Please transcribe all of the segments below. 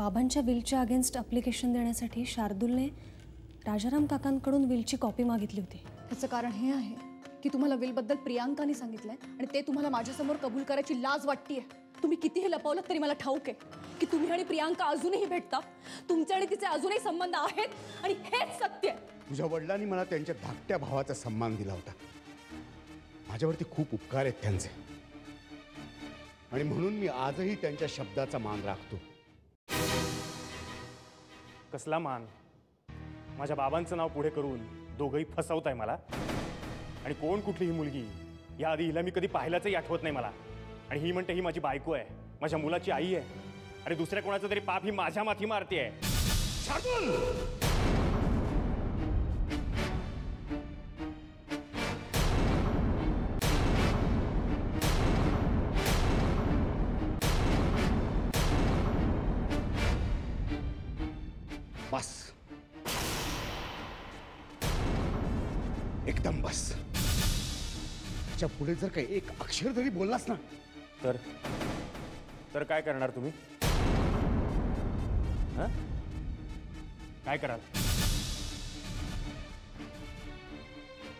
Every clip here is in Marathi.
बाबांच्या विलच्या अगेन्स्ट ॲप्लिकेशन देण्यासाठी शार्दूलने राजाराम काकांकडून विलची कॉपी मागितली होती। त्याचं कारण हे आहे की तुम्हाला विलबद्दल प्रियांकाने सांगितलंय आणि ते तुम्हाला माझ्यासमोर कबूल करायची लाज वाटतेय। तुम्ही कितीही लपवलं तरी मला ठाऊक आहे की तुम्ही आणि प्रियांका अजूनही भेटता, तुमचे आणि तिचे अजूनही संबंध आहेत आणि हेच सत्य आहे। तुझ्या वडिलांनी मला त्यांच्या धाकट्या भावाचा सन्मान दिला होता। माझ्यावरती खूप उपकार आहेत त्यांचे आणि म्हणून मी आजही त्यांच्या शब्दाचा मान राखतो। कसला मान? माझ्या बाबांचं नाव पुढे करून दोघंही फसवताय मला। आणि कोण कुठली ही मुलगी? याआधी हिला मी कधी पाहिल्याचंही आठवत नाही मला। आणि ही म्हणते ही माझी बायको आहे, माझ्या मुलाची आई आहे। आणि दुसऱ्या कोणाचं तरी पाप ही माझ्या माथी मारते। शार्दूल! बस, एकदम बस। त्याच्या पुढे जर काही एक अक्षर जरी बोललास ना तर काय करणार तुम्ही? काय कराल?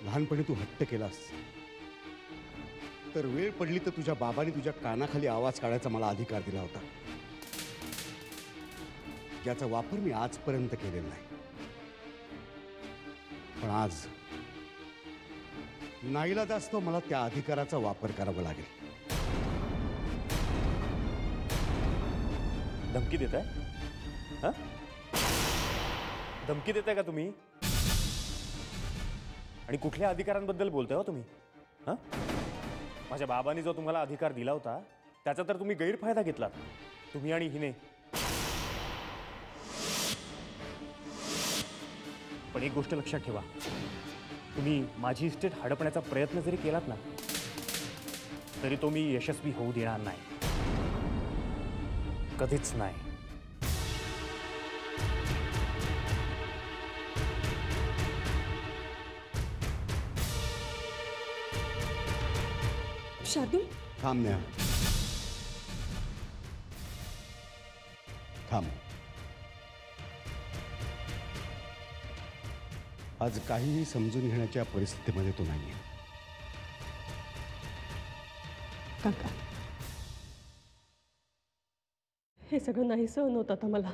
लहानपणी तू हट्ट केलास तर वेळ पडली तर तुझ्या बाबांनी तुझ्या कानाखाली आवाज काढायचा मला अधिकार दिला होता। याचा वापर मी आजपर्यंत केलेला नाही, पण आज नाईलाजास्तव मला त्या अधिकाराचा वापर करावा लागेल। धमकी देताय? धमकी देताय का तुम्ही? आणि कुठल्या अधिकारांबद्दल बोलताय हो तुम्ही? माझ्या बाबांनी जो तुम्हाला अधिकार दिला होता त्याचा तर तुम्ही गैरफायदा घेतलात, तुम्ही आणि हिने। पण एक गोष्ट लक्षात ठेवा, तुम्ही माझी इस्टेट हडपण्याचा प्रयत्न जरी केलात ना तरी तो मी यशस्वी होऊ देणार नाही, कधीच नाही। शार्दूल, थांब नेहा, थांब। आज काहीही समजून घेण्याच्या परिस्थितीमध्ये तो नाहीये। काका, हे सगळं नाही सहन होत आता मला।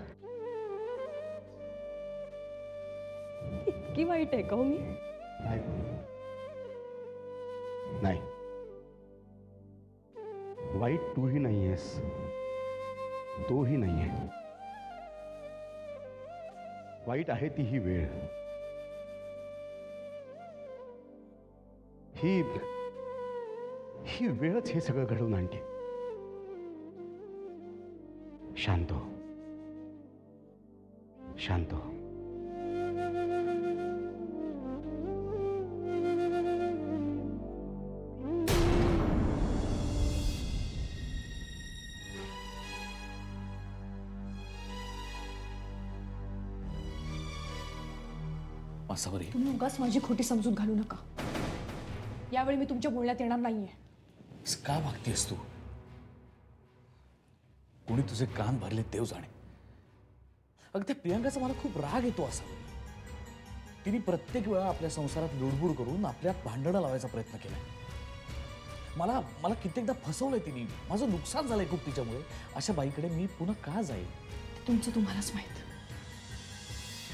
इतकी वाईट आहे का हो मी? नाही, वाईट तूही नाहीयेस, तोही नाहीये। वाईट आहे ती ही वेळ। ही वेळच हे सगळं घडवून आणते। शांत हो, शांत हो। तुम्ही उगाच माझी खोटी समजूत घालू नका। यावेळी मी तुमच्या बोलण्यात येणार नाहीये। का वागतेस तू? कोणी तुझे कान भरले देव जाणे। अगदी प्रियांकाचा मला खूप राग येतो असा। तिने प्रत्येक वेळा आपल्या संसारात लुडबुड करून आपल्यात भांडणं लावायचा प्रयत्न केला। मला मला कित्येकदा फसवलंय तिने, माझं नुकसान झालंय खूप तिच्यामुळे। अशा बाईकडे मी पुन्हा का जाईल? तुमचं तुम्हालाच माहित।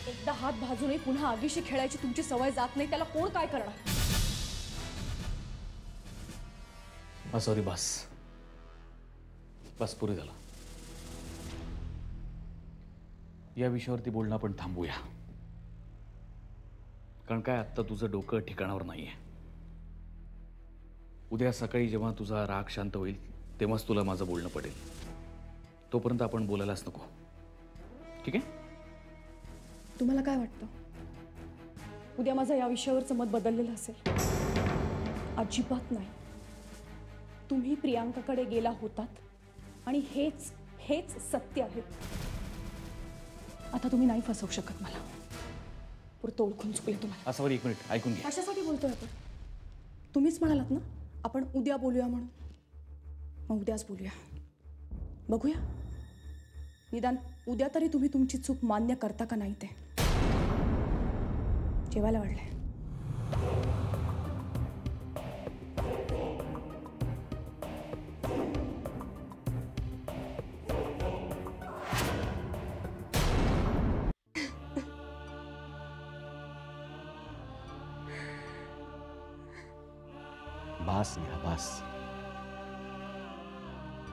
एकदा हात भाजूनही पुन्हा आगीशी खेळायची तुमची सवय जात नाही, त्याला कोण काय करणार? सॉरी, बस बस, पुरे झालं। या विषयावरती बोलणं आपण थांबूया, कारण काय आत्ता तुझं डोकं ठिकाणावर नाहीये। उद्या सकाळी जेव्हा तुझा राग शांत होईल तेव्हाच तुला माझं बोलणं पडेल। तोपर्यंत आपण बोलायलाच नको, ठीक आहे? तुम्हाला काय वाटतं, उद्या माझं या विषयावरचं मत बदललेलं असेल? अजिबात नाही। तुम्ही प्रियांकाकडे गेला होतात आणि हेच हेच सत्य आहे। आता तुम्ही नाही फसवू शकत मला। पुरतं ओळखून चुकले तुम्हाला। असं एक मिनिट ऐकून घे। कशासाठी बोलतोय आपण? तुम्हीच म्हणालात ना आपण उद्या बोलूया म्हणून, मग उद्याच बोलूया। बघूया, निदान उद्या तरी तुम्ही तुमची चूक मान्य करता का नाही ते. जेवायला वाढलंय. बास नेहा बास.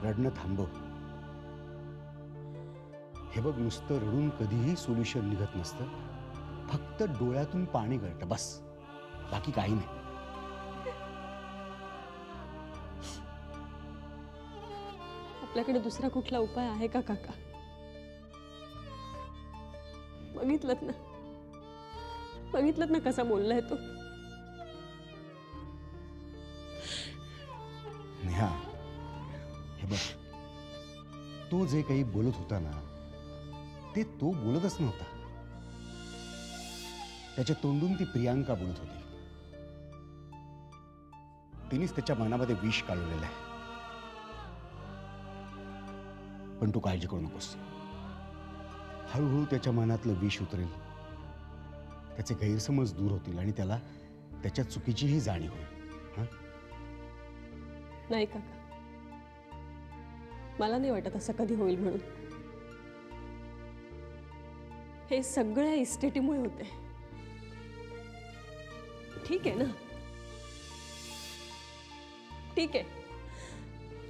रडणं थांबव. हे बघ, नुसतं रडून कधीही सोल्युशन निघत नसतं. फक्त डोळ्यातून पाणी गळतं बस, बाकी काही नाही. आपल्याकडे दुसरा कुठला उपाय आहे का काका? बघितलं ना कसा बोललाय तो. नेहा, हे बघ, तो जे काही बोलत होता ना, ते तो बोलतच नव्हता. त्याच्या तोंडून ती प्रियांका बोलत होती. तिनेच त्याच्या मनामध्ये विष काढलेलं आहे. पण तू काळजी करू नकोस. हळूहळू त्याच्या मनातलं विष उतरेल, त्याचे गैरसमज दूर होतील आणि त्याला त्याच्या चुकीचीही जाणीव होईल. हा, नाही काका, मला नाही वाटत असं कधी होईल म्हणून. हे सगळ्या इस्टेटीमुळे होते. ठीक आहे ना, ठीक आहे,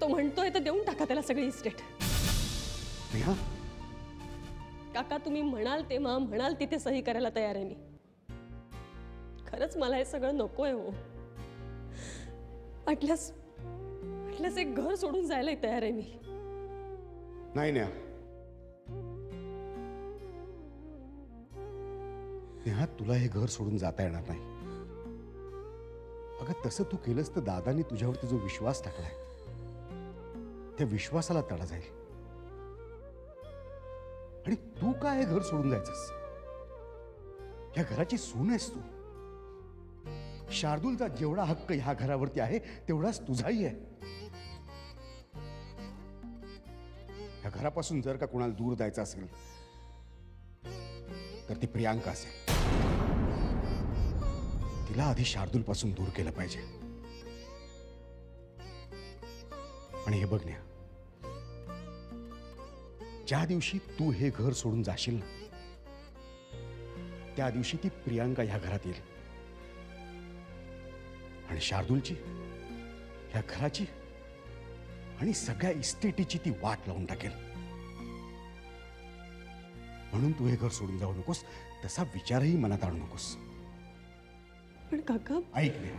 तो म्हणतोय तर देऊन टाका त्याला सगळी इस्टेट. नेहा, काका तुम्ही म्हणाल तेव्हा म्हणाल तिथे सही करायला तयार आहे मी. खरंच मला हे सगळं नकोय हो. वाटल्यास एक घर सोडून जायला तयार आहे मी. नाही नेहा, नेहा, तुला हे घर सोडून जाता येणार नाही. अगं, तसं तू केलंस तर दादानी तुझ्यावरती जो विश्वास टाकलाय त्या विश्वासाला तडा जाईल. आणि तू काय हे घर सोडून जायचंस? या घराची सून आहेस तू. शार्दूलचा जेवढा हक्क ह्या घरावरती आहे तेवढाच तुझाही आहे. या घरापासून जर का कोणाला दूर जायचं असेल तर ती प्रियांका असेल. तिला आधी शार्दूल पासून दूर केलं पाहिजे. आणि हे बघ नेहा, ज्या दिवशी तू हे घर सोडून जाशील ना, त्या दिवशी ती प्रियांका ह्या घरात येईल आणि शार्दूलची, ह्या घराची आणि सगळ्या इस्टेटीची ती वाट लावून टाकेल. म्हणून तू हे घर सोडून जाऊ नकोस, तसा विचारही मनात आणू नकोस. पण काका, ऐक नेहा,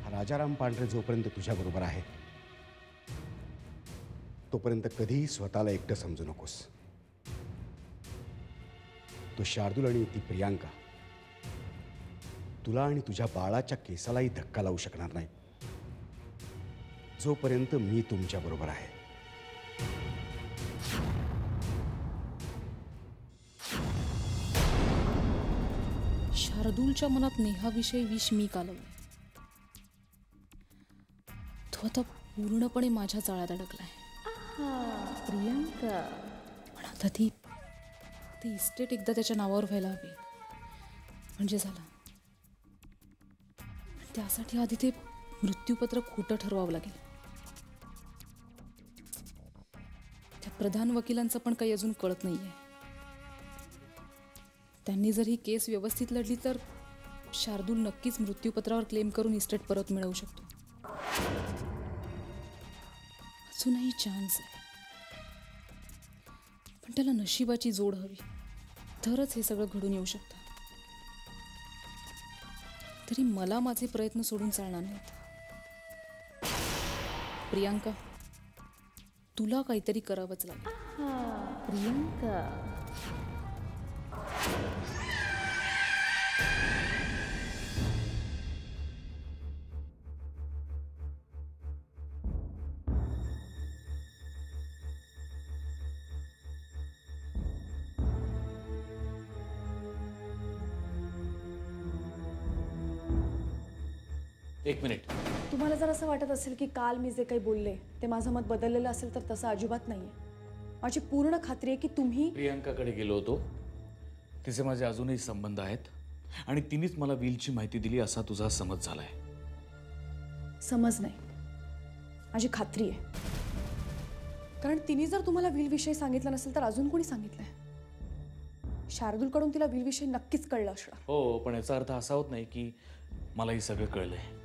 हा राजाराम पांढरे जोपर्यंत तुझ्या बरोबर आहे तोपर्यंत कधीही स्वतःला एकटं समजू नकोस. तो शार्दूल आणि ती प्रियांका तुला आणि तुझ्या बाळाच्या केसालाही धक्का लावू शकणार नाही जोपर्यंत मी तुमच्या बरोबर आहे. शार्दूलच्या मनात नेहाविषयी विष मी कालवलं. तो आता पूर्णपणे माझ्या जाळ्यात अडकलाय. प्रियांका, पण आता ती इस्टेट एकदा त्याच्या नावावर व्हायला हवी म्हणजे झालं. त्यासाठी आधी ते मृत्यूपत्र खोटं ठरवावं लागेल. त्या प्रधान वकिलांचं पण काही अजून कळत नाहीये. त्यांनी जर ही केस व्यवस्थित लढली तर शार्दूल नक्कीच मृत्यूपत्रावर क्लेम करून इस्टेट परत मिळवू शकतो. अजूनही चान्स आहे, पण त्याला नशिबाची जोड हवी, तरच हे सगळं घडून येऊ शकतं. तरी मला माझे प्रयत्न सोडून चालणार नाहीत. प्रियांका, तुला काहीतरी करावंच लागेल. प्रियांका, एक मिनिट. तुम्हाला जर असं वाटत असेल की काल मी जे काही बोलले ते माझं मत बदललेलं असेल तर तसं अजिबात नाहीये. माझी पूर्ण खात्री आहे की तुम्ही प्रियांकाकडे गेलो होतो, तिचे माझे अजूनही संबंध आहेत आणि तिनेच मला व्हीलची माहिती दिली असा तुझा समज झालाय. समज नाही, माझी खात्री आहे. कारण तिने जर तुम्हाला व्हीलविषयी सांगितलं नसेल तर अजून कोणी सांगितलंय? शार्दूलकडून तिला व्हीलविषयी नक्कीच कळलं असणार. हो, पण याचा अर्थ असा होत नाही की मला हे सगळं कळलंय.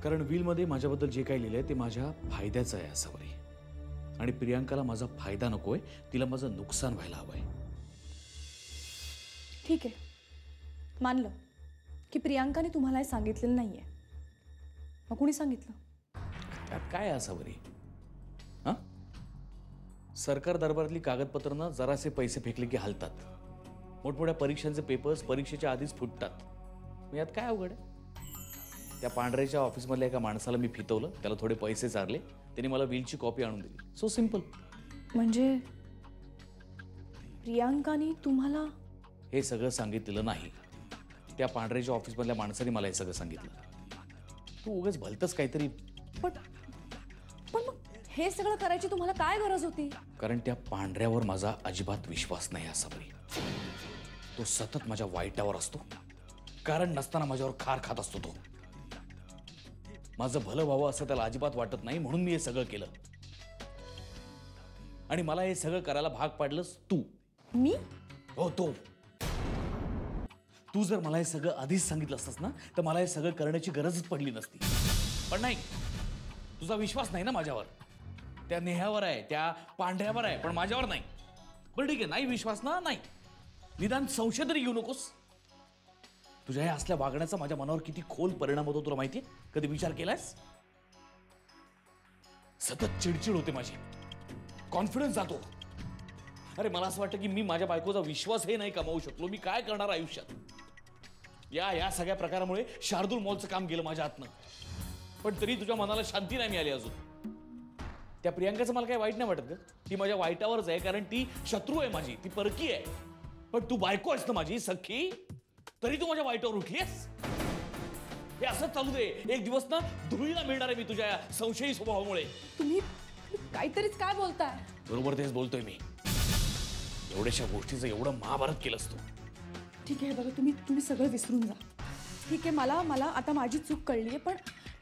कारण व्हीलमध्ये माझ्याबद्दल जे काही लिहिलंय ते माझ्या फायद्याचं आहे असावरी. आणि प्रियांकाला माझा फायदा नकोय, तिला माझं नुकसान व्हायला हवंय. ठीक आहे, मानलं की प्रियांकाने तुम्हाला हे सांगितलेलं नाहीये. मग कुणी सांगितलं? त्यात काय असावरी? हा, सरकार दरबारातली कागदपत्रं जरासे पैसे फेकले की हलतात. मोठमोठ्या परीक्षांचे पेपर्स परीक्षेच्या आधीच फुटतात. मग यात काय अवघड आहे? त्या पांढऱ्याच्या ऑफिसमधल्या एका माणसाला मी फितवलं, त्याला थोडे पैसे चारले, त्यांनी मला व्हीलची कॉपी आणून दिली. So simple. म्हणजे प्रियांकाने तुम्हाला हे सगळं सांगितलेलं नाही. त्या पांढऱ्याच्या ऑफिसमधल्या माणसाने मला हे सगळं सांगितलं. तू उगाच भलतंच काहीतरी. पण मग हे सगळं करायची तुम्हाला काय गरज होती? कारण त्या पांढऱ्यावर माझा अजिबात विश्वास नाही असावरी. तो सतत माझ्या वाईटावर असतो, कारण नसताना माझ्यावर खार खात असतो. तो माझं भलं व्हावं असं त्याला अजिबात वाटत नाही, म्हणून मी हे सगळं केलं. आणि मला हे सगळं करायला भाग पाडलंस तू. मी? हो, तू जर मला हे सगळं आधीच सांगितलं असतंस ना तर मला हे सगळं करण्याची गरजच पडली नसती. पण नाही, तुझा विश्वास नाही ना माझ्यावर. त्या नेहावर आहे, त्या पांढऱ्यावर आहे, पण माझ्यावर नाही. बरं ठीक आहे, नाही विश्वास ना, नाही, निदान संशय तरी घेऊ नकोस. तुझ्या या असल्या वागण्याचा माझ्या मनावर किती खोल परिणाम होतो तुला माहितीये? कधी विचार केलास? सतत चिडचिड होते माझी, कॉन्फिडन्स जातो. अरे मला असं वाटतं की मी माझ्या बायकोचा विश्वास हे नाही कमावू शकलो. मी काय करणार आयुष्यात? या सगळ्या प्रकारामुळे शार्दूल मॉलचं काम गेलं माझ्या हातनं. पण तरी तुझ्या मनाला शांती नाही मिळाली अजून. त्या प्रियांकाचं मला काही वाईट नाही वाटत ग. ती माझ्या वाईटावरच आहे, कारण ती शत्रू आहे माझी, ती परकी आहे. पण तू बायको आहेस ना माझी सख्खी, तरी तू माझ्या वाईटावर उठलीस. हे असंच चालू दे. एक दिवस ना धुळीला मिळणार आहे मी तुझ्या संशयी स्वभावामुळे. तुम्ही काहीतरीच काय बोलताय? बरोबर तेच बोलतोय मी. एवढ्याशा गोष्टीचं एवढं महाभारत केलंस तू. ठीक आहे बघा, तुम्ही सगळं विसरून जा. ठीक आहे, मला आता माझी चूक कळली आहे. पण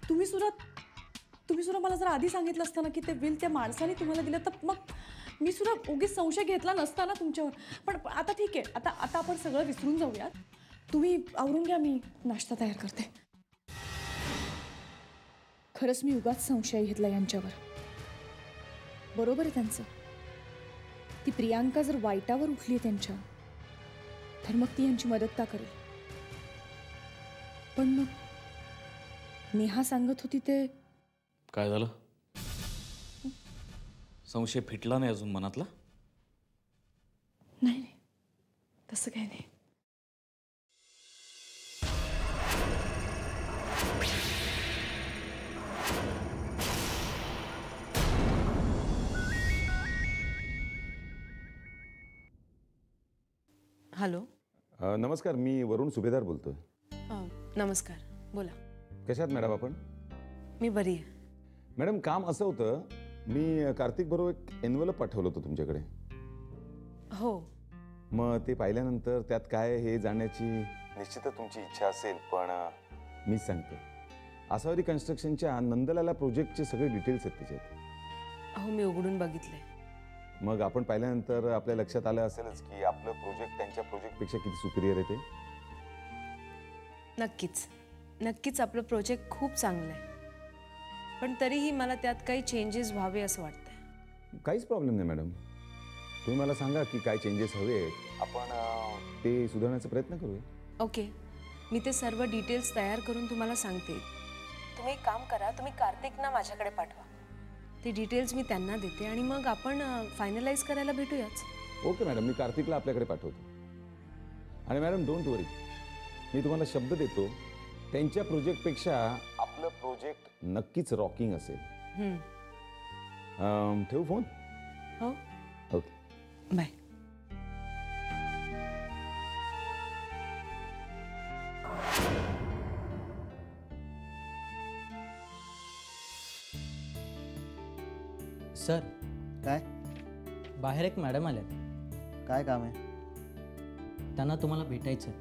तुम्ही सुद्धा मला जर आधी सांगितलं असतं ना की ते बिल त्या माणसाने तुम्हाला दिलं तर मग मी सुद्धा उगीच संशय घेतला नसता ना तुमच्यावर. पण आता ठीक आहे, आता आपण सगळं विसरून जाऊयात. तुम्ही आवरून घ्या, मी नाश्ता तयार करते. खरंच मी उगाच संशय घेतला यांच्यावर. बरोबर आहे त्यांचं. ती प्रियांका जर वाईटावर उठली त्यांच्या तर मग ती यांची मदत का करेल? पण मग नेहा सांगत होती ते काय झालं? संशय फिटला नाही अजून मनातला? नाही, तसं काही नाही. हॅलो. नमस्कार, मी वरुण सुभेदार बोलतोय. नमस्कार, बोला. कशा आहात मॅडम आपण? मी बरी आहे. मॅडम, काम असं होतं, मी कार्तिक बरोबर एक एन्व्हलप पाठवलं होतं तुमच्याकडे. हो. मग ते पाहिल्यानंतर त्यात काय हे जाण्याची निश्चितच तुमची इच्छा असेल, पण मीच सांगतो, आसावरी कन्स्ट्रक्शनच्या नंदलाला प्रोजेक्टचे सगळे डिटेल्स आहेत त्याच्यात. हो, मी उघडून बघितलंय. मग आपण पाहिल्यानंतर आपल्या लक्षात आलं असेलच की आपलं प्रोजेक्ट त्यांच्या प्रोजेक्टपेक्षा किती सुपिरियर आहे ते. नक्कीच आपलं प्रोजेक्ट खूप चांगलं आहे. पण तरीही मला त्यात काही चेंजेस व्हावे असं वाटतंय. काहीच प्रॉब्लेम नाही मॅडम, तुम्ही मला सांगा की काय चेंजेस हवे आहेत, आपण ते सुधारण्याचा प्रयत्न करूया. ओके, मी ते सर्व डिटेल्स तयार करून तुम्हाला सांगते. तुम्ही एक काम करा, तुम्ही कार्तिकना माझ्याकडे पाठवा. ते डिटेल्स मी त्यांना देते आणि मग आपण फायनलाइज करायला भेटूयाच. ओके मॅडम, मी कार्तिकला आपल्याकडे पाठवतो. आणि मॅडम डोंट वरी, मी तुम्हाला शब्द देतो, त्यांच्या प्रोजेक्टपेक्षा आपलं प्रोजेक्ट नक्कीच रॉकिंग असेल. ठेवू फोन? हो. Okay, bye. सर काय बाहेर एक मॅडम आल्या. काय काम आहे? त्यांना तुम्हाला भेटायचं.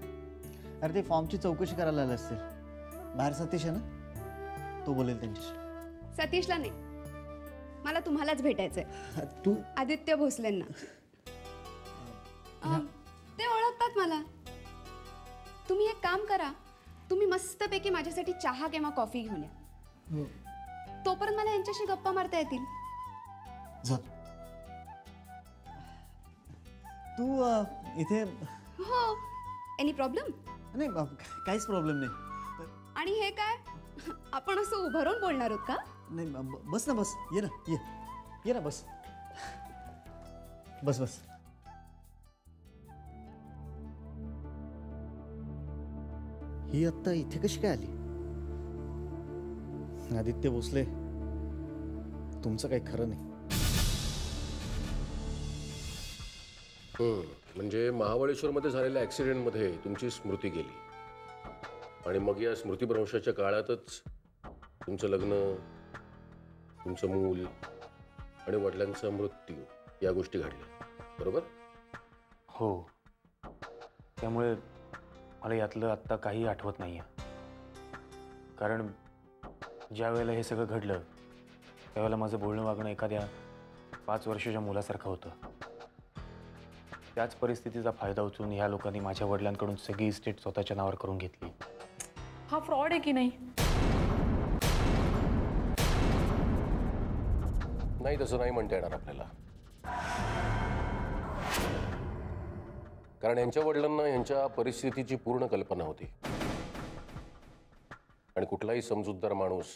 अरे ते फॉर्मची चौकशी करायला आले असतील. बाहेर सतीश आहे ना, तो बोलेल त्यांच्याशी. सतीशला नाही, मला तुम्हालाच भेटायचंय. तू आदित्य भोसलेंना. ते ओळखतात मला. तुम्ही एक काम करा, तुम्ही मस्तपैकी माझ्यासाठी चहा किंवा कॉफी घेऊन या. तोपर्यंत मला यांच्याशी गप्पा मारता येतील. तू इथे? हो. Any problem? नाही, काहीच प्रॉब्लेम नाही. आणि हे काय, आपण असं उभं राहून बोलणार आहोत का? नाही, बस ना, बस. ये ना, ये ना, बस बस बस. ही आत्ता इथे कशी काय आली? आदित्य भोसले, तुमचं काही खरं नाही. म्हणजे महाबळेश्वरमध्ये झालेल्या ॲक्सिडेंटमध्ये तुमची स्मृती गेली आणि मग या स्मृतिभ्रंशाच्या काळातच तुमचं लग्न, तुमचं मूल आणि वडिलांचा मृत्यू या गोष्टी घडल्या, बरोबर? हो. त्यामुळे मला यातलं आत्ता काही आठवत नाही आहे. कारण ज्या वेळेला हे सगळं घडलं त्यावेळेला माझं बोलणं वागणं एखाद्या 5 वर्षाच्या मुलासारखं होतं. त्याच परिस्थितीचा फायदा उचलून ह्या लोकांनी माझ्या वडिलांकडून सगळी इस्टेट स्वतःच्या नावावर करून घेतली. हा फ्रॉड आहे की नाही? नाही, तसं नाही म्हणता येणार आपल्याला. कारण यांच्या वडिलांना यांच्या परिस्थितीची पूर्ण कल्पना होती आणि कुठलाही समजूतदार माणूस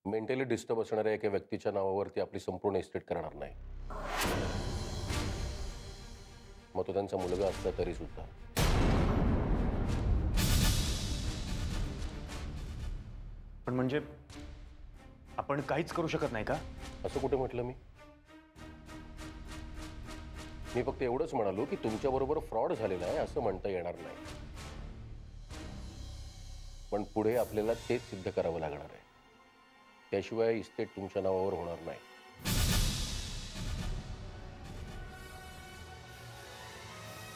मेंटली डिस्टर्ब असणाऱ्या एका व्यक्तीच्या नावावरती आपली संपूर्ण इस्टेट करणार नाही, मग तो त्यांचा मुलगा असला तरी सुद्धा. पण म्हणजे आपण काहीच करू शकत नाही का? असं कुठे म्हटलं मी? मी फक्त एवढंच म्हणालो की तुमच्याबरोबर फ्रॉड झालेला आहे असं म्हणता येणार नाही, पण पुढे आपल्याला तेच सिद्ध करावं लागणार आहे. त्याशिवाय इस्टेट तुमच्या नावावर होणार नाही.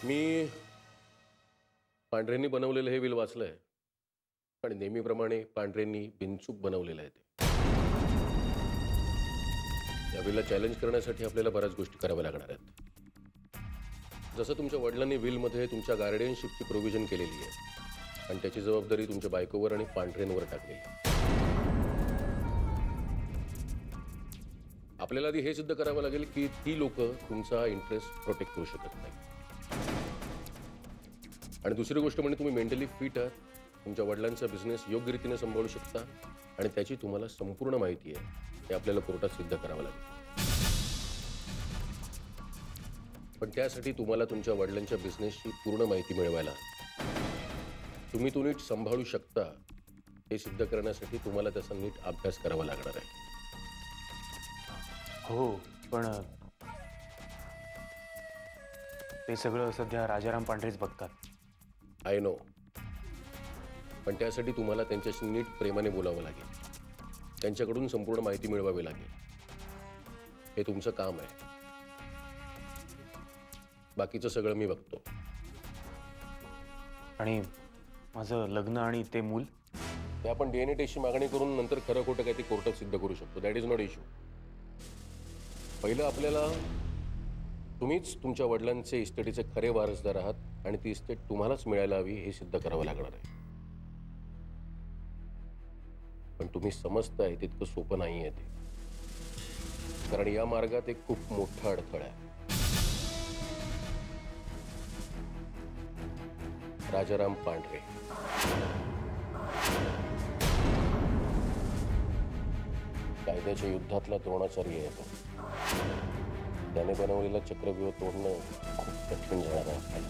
मी पांढरेंनी बनवलेलं हे विल वाचलंय आणि नेहमीप्रमाणे पांढरेंनी बिनचूक बनवलेलं आहे. ते या विलला चॅलेंज करण्यासाठी आपल्याला बऱ्याच गोष्टी कराव्या लागणार आहेत. जसं तुमच्या वडिलांनी विलमध्ये तुमच्या गार्डियनशिपची प्रोव्हिजन केलेली आहे आणि त्याची जबाबदारी तुमच्या बायकोवर आणि पांढरेंवर टाकलेली आहे. आपल्याला आधी हे सिद्ध करावं लागेल की ती लोक तुमचा इंटरेस्ट प्रोटेक्ट करू शकत नाही. आणि दुसरी गोष्ट म्हणजे तुम्ही मेंटली फिट आहात, तुमच्या वडिलांचा बिझनेस योग्य रीतीने सांभाळू शकता आणि त्याची तुम्हाला संपूर्ण माहिती आहे. हे आपल्याला कोर्टात सिद्ध करावं लागेल. पण त्यासाठी तुम्हाला तुमच्या वडिलांच्या बिझनेसची पूर्ण माहिती मिळवायला, तुम्ही तो नीट सांभाळू शकता हे सिद्ध करण्यासाठी तुम्हाला त्याचा नीट अभ्यास करावा लागणार आहे. हो, पण ते सगळं सध्या राजाराम पांढरेच बघतात. आय नो, पण त्यासाठी तुम्हाला त्यांच्याशी नीट प्रेमाने बोलावं लागेल, त्यांच्याकडून संपूर्ण माहिती मिळवावी लागेल. हे तुमचं काम आहे. बाकीचं सगळं मी बघतो. आणि माझं लग्न आणि ते मूल, ते आपण DNA टेस्टची मागणी करून नंतर खरं खोटं काय ते कोर्टात सिद्ध करू शकतो. That is not issue. पहिलं आपल्याला तुम्हीच तुमच्या वडिलांचे इस्टेटीचे खरे वारसदार आहात आणि ती इस्टेट तुम्हालाच मिळायला हवी हे सिद्ध करावं लागणार आहे. पण तुम्ही समजताय तितकं सोपं नाही आहे ते, कारण या मार्गात एक खूप मोठा अडथळा आहे. राजाराम पांढरे कायद्याच्या युद्धातला द्रोणाचार्य येतो. त्याने बनवलेला चक्रव्यूह तोडणं खूप कठीण जाणार आहे आपल्याला.